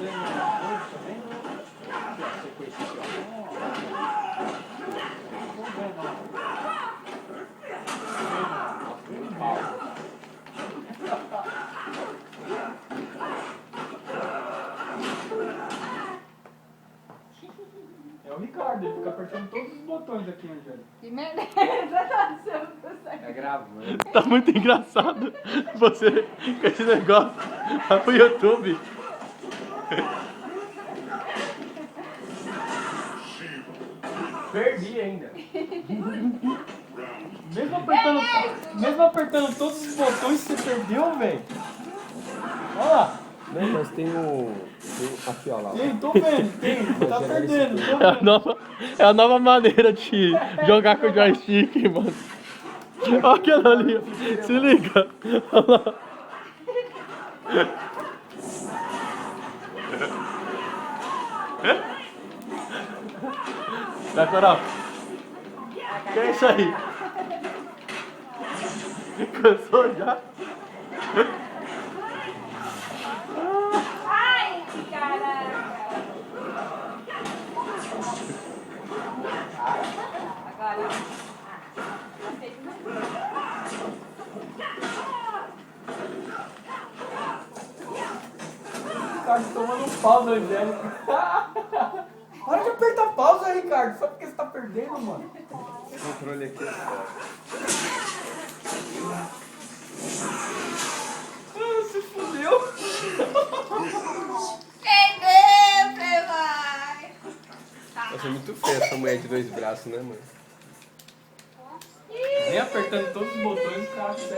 É o Ricardo, ele fica apertando todos os botões aqui, Angélica. Que merda É gravando. Tá muito engraçado você com esse negócio lá pro YouTube. Perdi ainda. Mesmo apertando todos os botões, você perdeu, velho. Olha lá. Não, mas tem o... Aqui, ó lá. Tem, tô vendo, tem. Tá perdendo, tô vendo. É a nova maneira de jogar com o joystick, mano. Olha aquilo ali, ó. Se liga. Olha lá. Vai, Coral. Que é isso aí? Cansou já? Ai, caraca. Agora. Ricardo tomando um pau da Angélica. Para de apertar pausa, Ricardo. Só porque você tá perdendo, mano. O controle aqui é só. Se fudeu. Perdeu, vai. Nossa, é muito feia essa mulher de dois braços, né, mano? Nem apertando todos os botões, o cara consegue.